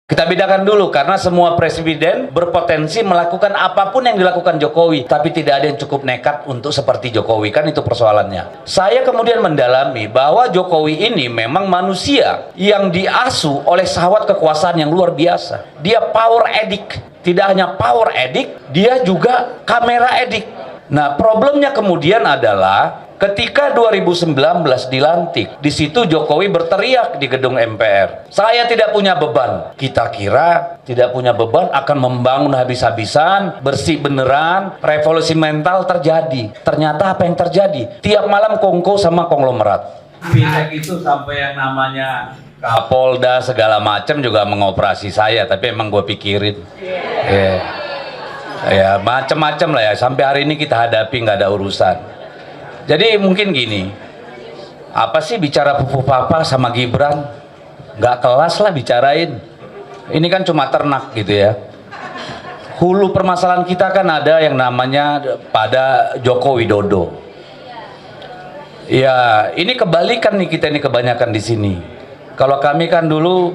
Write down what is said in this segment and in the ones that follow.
Kita bedakan dulu, karena semua presiden berpotensi melakukan apapun yang dilakukan Jokowi, tapi tidak ada yang cukup nekat untuk seperti Jokowi, kan itu persoalannya. Saya kemudian mendalami bahwa Jokowi ini memang manusia yang diasuh oleh syahwat kekuasaan yang luar biasa. Dia power addict, tidak hanya power addict, dia juga kamera addict. Nah, problemnya kemudian adalah ketika 2019 dilantik, di situ Jokowi berteriak di gedung MPR, saya tidak punya beban. Kita kira tidak punya beban akan membangun habis-habisan, bersih beneran, revolusi mental terjadi. Ternyata apa yang terjadi? Tiap malam kongko sama konglomerat. Pileg itu sampai yang namanya Kapolda segala macam juga mengoperasi saya, tapi emang gue pikirin. Ya macam-macam lah ya, sampai hari ini kita hadapi, nggak ada urusan. Jadi mungkin gini, apa sih bicara Fufu Papa sama Gibran, nggak kelas lah bicarain. Ini kan cuma ternak gitu ya. Hulu permasalahan kita kan ada yang namanya pada Joko Widodo. Ya ini kebalikan nih, kita ini kebanyakan di sini. Kalau kami kan dulu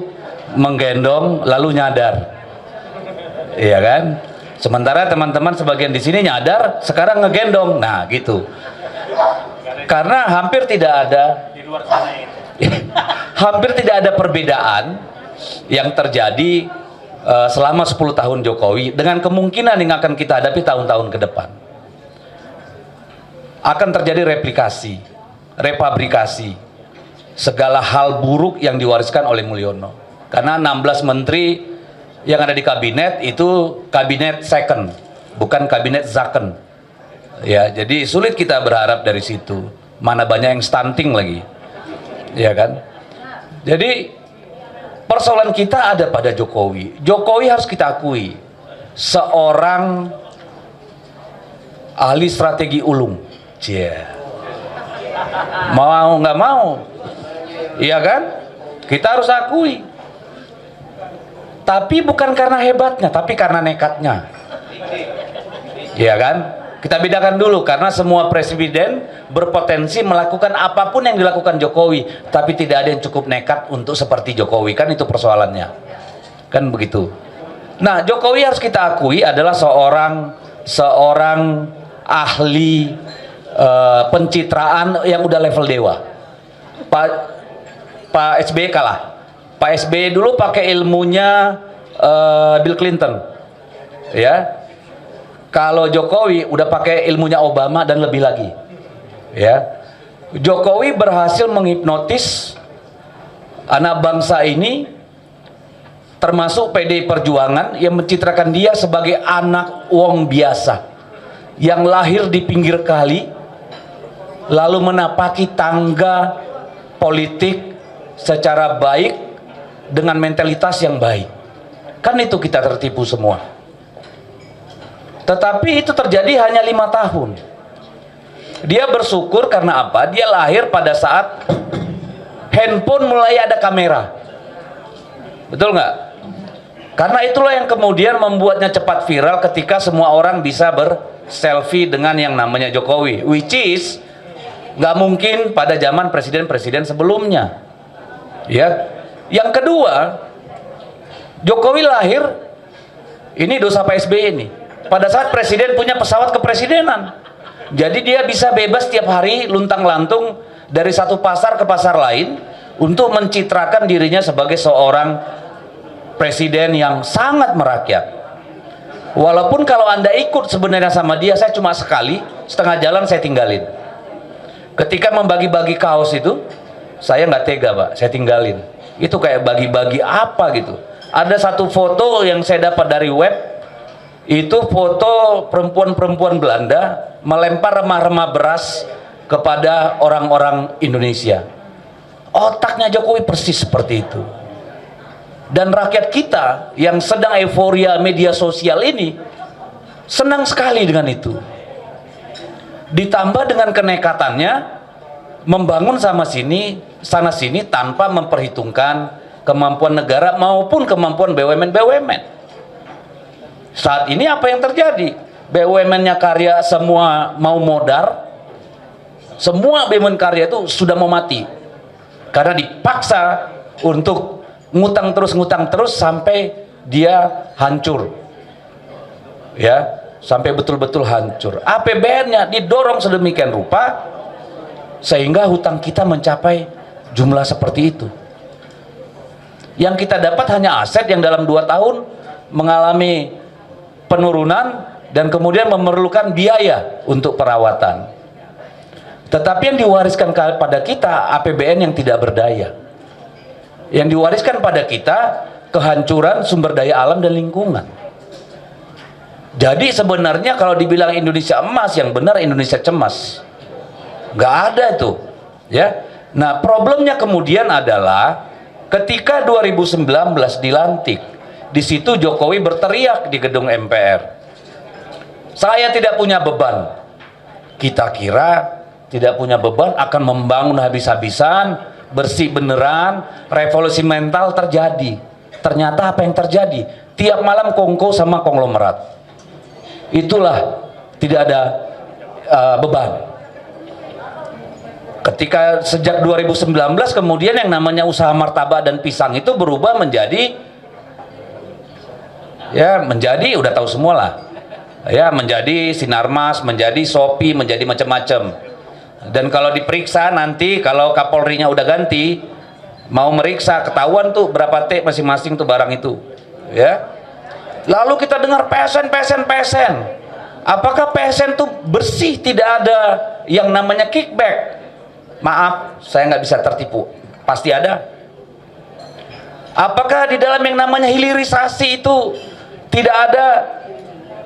menggendong lalu nyadar, iya kan? Sementara teman-teman sebagian di sini nyadar, sekarang ngegendong. Nah, gitu. Karena hampir tidak ada hampir tidak ada perbedaan yang terjadi selama 10 tahun Jokowi dengan kemungkinan yang akan kita hadapi tahun-tahun ke depan. Akan terjadi replikasi, repabrikasi segala hal buruk yang diwariskan oleh Mulyono. Karena 16 menteri yang ada di kabinet itu kabinet second, bukan kabinet second. Ya, jadi sulit kita berharap dari situ. Mana banyak yang stunting lagi, ya kan? Jadi persoalan kita ada pada Jokowi. Jokowi harus kita akui seorang ahli strategi ulung. Mau nggak mau, iya kan? Kita harus akui. Tapi bukan karena hebatnya, tapi karena nekatnya. Iya kan? Kita bedakan dulu, karena semua presiden berpotensi melakukan apapun yang dilakukan Jokowi, tapi tidak ada yang cukup nekat untuk seperti Jokowi, kan itu persoalannya. Kan begitu. Nah, Jokowi harus kita akui adalah seorang ahli pencitraan yang udah level dewa. Pak SBY kalah. Pak SBY dulu pakai ilmunya Bill Clinton, ya. Kalau Jokowi udah pakai ilmunya Obama dan lebih lagi, ya. Jokowi berhasil menghipnotis anak bangsa ini, termasuk PDI Perjuangan, yang mencitrakan dia sebagai anak wong biasa yang lahir di pinggir kali, lalu menapaki tangga politik secara baik dengan mentalitas yang baik. Kan itu kita tertipu semua. Tetapi itu terjadi hanya 5 tahun. Dia bersyukur karena apa? Dia lahir pada saat handphone mulai ada kamera. Betul nggak? Karena itulah yang kemudian membuatnya cepat viral ketika semua orang bisa berselfie dengan yang namanya Jokowi, which is nggak mungkin pada zaman presiden-presiden sebelumnya. Ya. Yang kedua, Jokowi lahir, ini dosa Pak SBY ini, pada saat presiden punya pesawat kepresidenan. Jadi dia bisa bebas tiap hari luntang-lantung dari satu pasar ke pasar lain untuk mencitrakan dirinya sebagai seorang presiden yang sangat merakyat. Walaupun kalau Anda ikut sebenarnya sama dia, saya cuma sekali, setengah jalan saya tinggalin. Ketika membagi-bagi kaos itu, saya nggak tega, Pak, saya tinggalin. Itu kayak bagi-bagi apa gitu. Ada satu foto yang saya dapat dari web, itu foto perempuan-perempuan Belanda melempar remah-remah beras kepada orang-orang Indonesia. Otaknya Jokowi persis seperti itu. Dan rakyat kita yang sedang euforia media sosial ini senang sekali dengan itu. Ditambah dengan kenekatannya membangun sana sini tanpa memperhitungkan kemampuan negara maupun kemampuan BUMN. Saat ini apa yang terjadi? BUMN-nya karya semua mau modar, semua BUMN karya itu sudah mau mati karena dipaksa untuk ngutang terus sampai dia hancur, ya, sampai betul-betul hancur. APBN-nya didorong sedemikian rupa sehingga hutang kita mencapai jumlah seperti itu. Yang kita dapat hanya aset yang dalam 2 tahun mengalami penurunan dan kemudian memerlukan biaya untuk perawatan. Tetapi yang diwariskan kepada kita APBN yang tidak berdaya. Yang diwariskan pada kita kehancuran sumber daya alam dan lingkungan. Jadi sebenarnya kalau dibilang Indonesia emas, yang benar Indonesia cemas. Nggak ada itu, ya. Nah, problemnya kemudian adalah ketika 2019 dilantik, di situ Jokowi berteriak di gedung MPR, saya tidak punya beban. Kita kira tidak punya beban akan membangun habis-habisan, bersih beneran, revolusi mental terjadi. Ternyata apa yang terjadi? Tiap malam kongko sama konglomerat. Itulah tidak ada beban. Ketika sejak 2019 kemudian yang namanya usaha martabak dan pisang itu berubah menjadi, ya, menjadi udah tahu semua lah, ya, menjadi Sinarmas, menjadi Shopee, menjadi macam-macam. Dan kalau diperiksa nanti, kalau Kapolrinya udah ganti, mau meriksa ketahuan tuh berapa T masing-masing tuh barang itu, ya. Lalu kita dengar PSN. Apakah PSN tuh bersih, tidak ada yang namanya kickback? Maaf, saya nggak bisa tertipu. Pasti ada. Apakah di dalam yang namanya hilirisasi itu tidak ada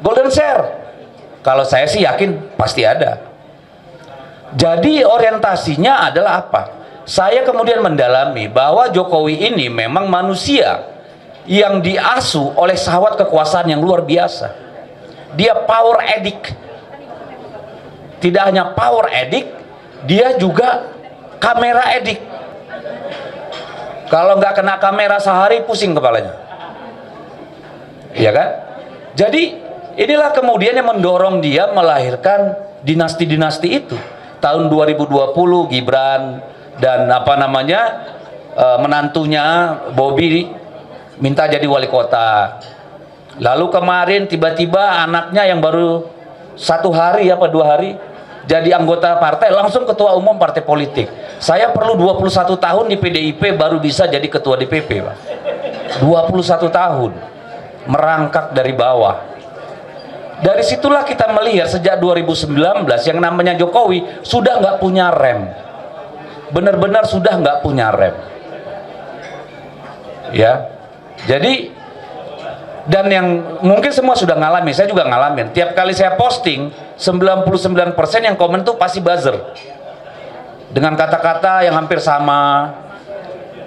golden share? Kalau saya sih yakin pasti ada. Jadi orientasinya adalah apa? Saya kemudian mendalami bahwa Jokowi ini memang manusia yang diasuh oleh syahwat kekuasaan yang luar biasa. Dia power addict. Tidak hanya power addict, dia juga kamera addict. Kalau nggak kena kamera sehari pusing kepalanya, iya kan? Jadi inilah kemudian yang mendorong dia melahirkan dinasti-dinasti itu. Tahun 2020 Gibran dan menantunya Bobby minta jadi wali kota. Lalu kemarin tiba-tiba anaknya yang baru 1 hari 2 hari jadi anggota partai, langsung ketua umum partai politik. Saya perlu 21 tahun di PDIP baru bisa jadi ketua DPP, Pak. 21 tahun merangkak dari bawah. Dari situlah kita melihat sejak 2019 yang namanya Jokowi sudah nggak punya rem, benar-benar sudah nggak punya rem, ya. Jadi, dan yang mungkin semua sudah ngalamin, saya juga ngalamin. Tiap kali saya posting, 99% yang komen tuh pasti buzzer dengan kata-kata yang hampir sama,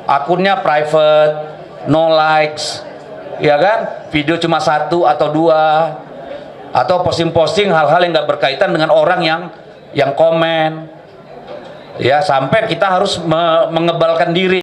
akunnya private, no likes, ya kan, video cuma 1 atau 2, atau posting-posting hal-hal yang nggak berkaitan dengan orang yang komen, ya, sampai kita harus mengebalkan diri.